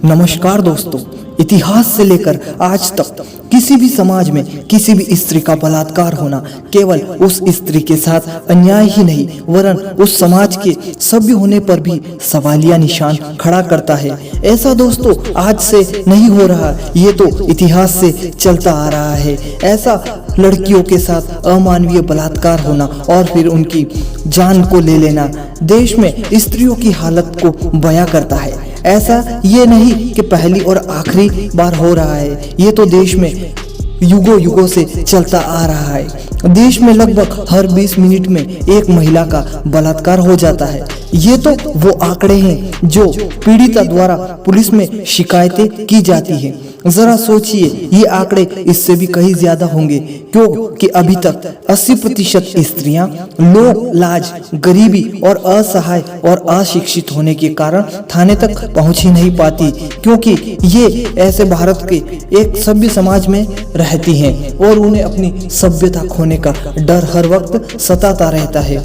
नमस्कार दोस्तों, इतिहास से लेकर आज तक किसी भी समाज में किसी भी स्त्री का बलात्कार होना केवल उस स्त्री के साथ अन्याय ही नहीं वरन उस समाज के सभ्य होने पर भी सवालिया निशान खड़ा करता है। ऐसा दोस्तों आज से नहीं हो रहा, ये तो इतिहास से चलता आ रहा है। ऐसा लड़कियों के साथ अमानवीय बलात्कार होना और फिर उनकी जान को ले लेना देश में स्त्रियों की हालत को बयां करता है। ऐसा ये नहीं कि पहली और आखिरी बार हो रहा है, ये तो देश में युगों युगों से चलता आ रहा है। देश में लगभग हर 20 मिनट में एक महिला का बलात्कार हो जाता है। ये तो वो आंकड़े हैं जो पीड़िता द्वारा पुलिस में शिकायतें की जाती हैं। जरा सोचिए, ये आंकड़े इससे भी कहीं ज्यादा होंगे, क्योंकि अभी तक 80% स्त्रियां लोक लाज, गरीबी और असहाय और अशिक्षित होने के कारण थाने तक पहुंच ही नहीं पाती, क्योंकि ये ऐसे भारत के एक सभ्य समाज में रहती हैं और उन्हें अपनी सभ्यता खोने का डर हर वक्त सताता रहता है।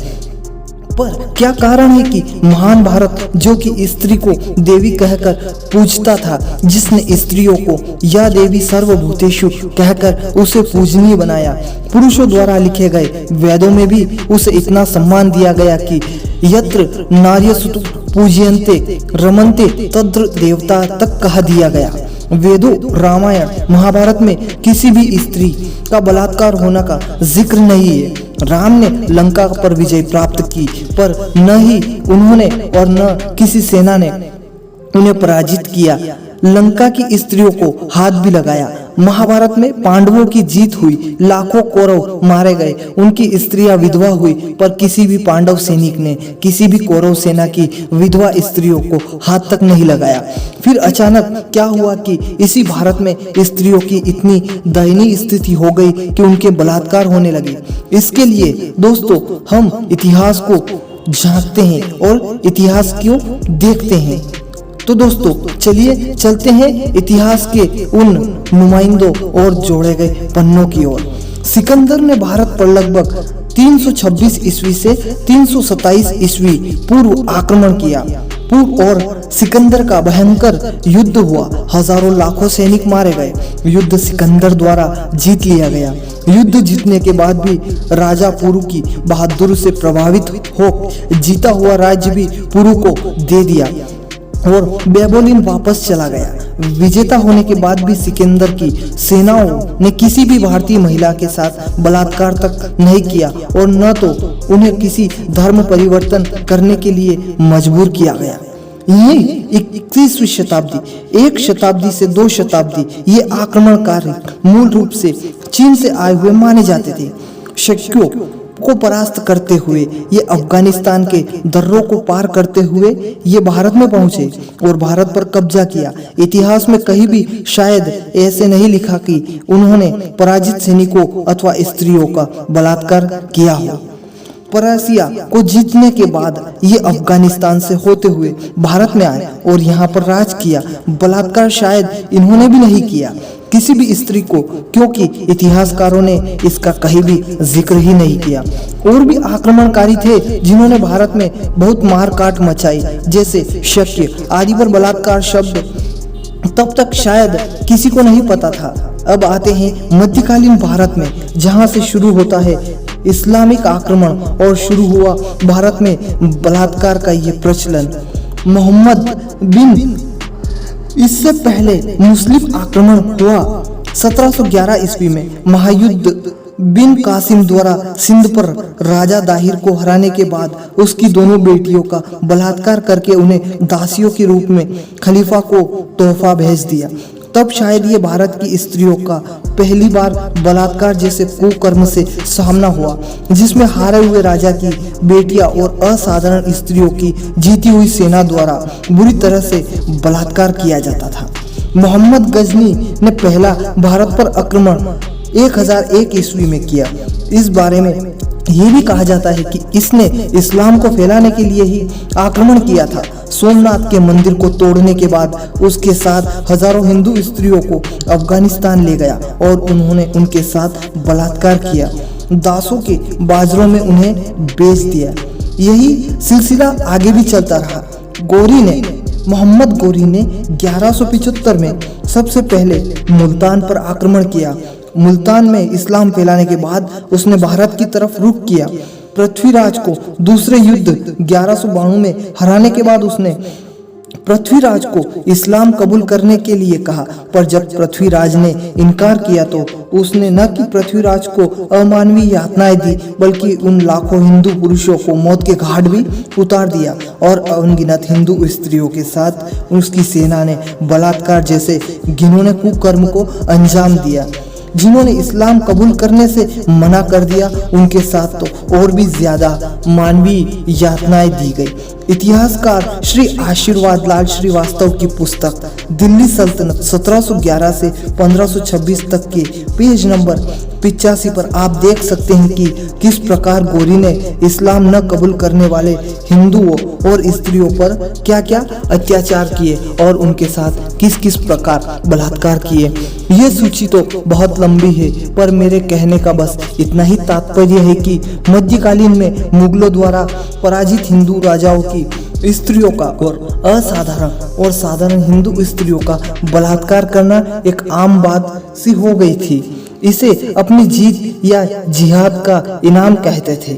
पर क्या कारण है कि महान भारत, जो कि स्त्री को देवी कहकर पूजता था, जिसने स्त्रियों को या देवी सर्वभूतेषु कहकर उसे पूजनीय बनाया, पुरुषों द्वारा लिखे गए वेदों में भी उसे इतना सम्मान दिया गया कि यत्र नार्यस्तु पूजयन्ते रमन्ते तत्र देवता तक कह दिया गया। वेदों, रामायण, महाभारत में किसी भी स्त्री का बलात्कार होने का जिक्र नहीं है। राम ने लंका पर विजय प्राप्त की, पर न ही उन्होंने और न किसी सेना ने उन्हें पराजित किया। लंका की स्त्रियों को हाथ भी लगाया। महाभारत में पांडवों की जीत हुई, लाखों कौरव मारे गए, उनकी स्त्रियां विधवा हुई, पर किसी भी पांडव सैनिक ने किसी भी कौरव सेना की विधवा स्त्रियों को हाथ तक नहीं लगाया। फिर अचानक क्या हुआ कि इसी भारत में स्त्रियों की इतनी दयनीय स्थिति हो गई कि उनके बलात्कार होने लगे। इसके लिए दोस्तों हम इतिहास को झांकते हैं और इतिहास को देखते हैं। तो दोस्तों चलिए चलते हैं इतिहास के उन नुमाइंदों और जोड़े गए पन्नों की ओर। सिकंदर ने भारत पर लगभग 326 ईस्वी से 327 ईस्वी पूर्व आक्रमण किया। पूर्व और सिकंदर का भयंकर युद्ध हुआ, हजारों लाखों सैनिक मारे गए। युद्ध सिकंदर द्वारा जीत लिया गया। युद्ध जीतने के बाद भी राजा पुरु की बहादुरी से प्रभावित हो जीता हुआ राज्य भी पुरु को दे दिया और बेबोलिन वापस चला गया। विजेता होने के बाद भी सिकंदर की सेनाओं ने किसी भी भारतीय महिला के साथ बलात्कार तक नहीं किया और न तो उन्हें किसी धर्म परिवर्तन करने के लिए मजबूर किया गया। ये 21वीं शताब्दी, एक शताब्दी से 2 शताब्दी ये आक्रमणकारी मूल रूप से चीन से आए हुए माने जाते थे। शक्यों को परास्त करते हुए ये अफगानिस्तान के दर्रों को पार करते हुए ये भारत में पहुंचे और भारत पर कब्जा किया। इतिहास में कहीं भी शायद ऐसे नहीं लिखा कि उन्होंने पराजित सैनिकों अथवा स्त्रियों का बलात्कार किया हो। पर्शिया को जीतने के बाद ये अफगानिस्तान से होते हुए भारत में आए और यहाँ पर राज किया। बलात्कार शायद इन्होंने भी नहीं किया किसी भी स्त्री को, क्योंकि इतिहासकारों ने इसका कहीं भी जिक्र ही नहीं किया। और भी आक्रमणकारी थे जिन्होंने भारत में बहुत मारकाट मचाई, जैसे शक्य आदि पर बलात्कार शब्द तब तक शायद किसी को नहीं पता था। अब आते हैं मध्यकालीन भारत में, जहां से शुरू होता है इस्लामिक आक्रमण और शुरू हुआ भारत में बलात्कार का ये प्रचलन। मोहम्मद बिन, इससे पहले मुस्लिम आक्रमण हुआ 1711 ईस्वी में। महायुद्ध बिन कासिम द्वारा सिंध पर राजा दाहिर को हराने के बाद उसकी दोनों बेटियों का बलात्कार करके उन्हें दासियों के रूप में खलीफा को तोहफा भेज दिया। तब शायद ये भारत की स्त्रियों का पहली बार बलात्कार जैसे कुकर्म से सामना हुआ, जिसमें हारे हुए राजा की बेटियां और असाधारण स्त्रियों की जीती हुई सेना द्वारा बुरी तरह से बलात्कार किया जाता था। मोहम्मद गजनी ने पहला भारत पर आक्रमण 1001 ईस्वी में किया। इस बारे में ये भी कहा जाता है कि इसने इस्लाम को फैलाने के लिए ही आक्रमण किया था। सोमनाथ के मंदिर को तोड़ने के बाद उसके साथ हजारों हिंदू स्त्रियों को अफगानिस्तान ले गया और उन्होंने उनके साथ बलात्कार किया। दासों के बाजारों में उन्हें बेच दिया। यही सिलसिला आगे भी चलता रहा। गौरी ने मोहम्मद गोरी ने 1175 में सबसे पहले मुल्तान पर आक्रमण किया। मुल्तान में इस्लाम फैलाने के बाद उसने भारत की तरफ रुख किया। पृथ्वीराज को दूसरे युद्ध 1192 में हराने के बाद उसने पृथ्वीराज को इस्लाम कबूल करने के लिए कहा, पर जब पृथ्वीराज ने इनकार किया तो उसने न कि पृथ्वीराज को अमानवीय यातनाएं दी, बल्कि उन लाखों हिंदू पुरुषों को मौत के घाट भी उतार दिया और अनगिनत हिंदू स्त्रियों के साथ उसकी सेना ने बलात्कार जैसे घिनौने कुकर्म को अंजाम दिया। जिन्होंने इस्लाम कबूल करने से मना कर दिया, उनके साथ तो और भी ज्यादा मानवीय यातनाएं दी गई। इतिहासकार श्री आशीर्वाद लाल श्रीवास्तव की पुस्तक दिल्ली सल्तनत 1711 से 1526 तक के पेज नंबर 85 पर आप देख सकते हैं कि किस प्रकार गोरी ने इस्लाम न कबूल करने वाले हिंदुओं और स्त्रियों पर क्या क्या अत्याचार किए और उनके साथ किस किस प्रकार बलात्कार किए। ये सूची तो बहुत लंबी है, पर मेरे कहने का बस इतना ही तात्पर्य है कि मध्यकालीन में मुगलों द्वारा पराजित हिंदू राजाओं की स्त्रियों का और असाधारण और साधारण हिंदू स्त्रियों का बलात्कार करना एक आम बात सी हो गई थी। इसे अपनी जीत या जिहाद का इनाम कहते थे।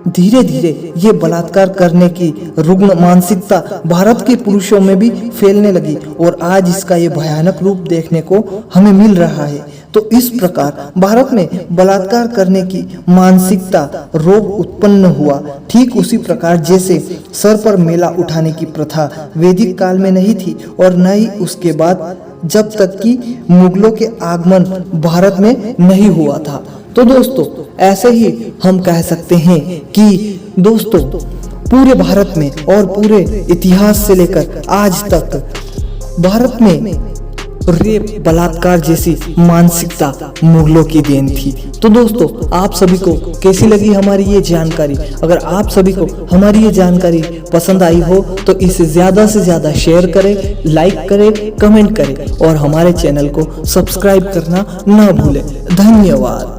धीरे धीरे ये बलात्कार करने की रुग्ण मानसिकता भारत के पुरुषों में भी फैलने लगी और आज इसका ये भयानक रूप देखने को हमें मिल रहा है। तो इस प्रकार भारत में बलात्कार करने की मानसिकता रोग उत्पन्न हुआ। ठीक उसी प्रकार जैसे सर पर मेला उठाने की प्रथा वैदिक काल में नहीं थी और न ही उसके बाद, जब तक कि मुगलों के आगमन भारत में नहीं हुआ था। तो दोस्तों, ऐसे ही हम कह सकते हैं कि दोस्तों पूरे भारत में और पूरे इतिहास से लेकर आज तक भारत में रेप बलात्कार जैसी मानसिकता मुगलों की देन थी। तो दोस्तों, आप सभी को कैसी लगी हमारी ये जानकारी? अगर आप सभी को हमारी ये जानकारी पसंद आई हो तो इसे ज्यादा से ज्यादा शेयर करें, लाइक करें, कमेंट करें और हमारे चैनल को सब्सक्राइब करना ना भूलें। धन्यवाद।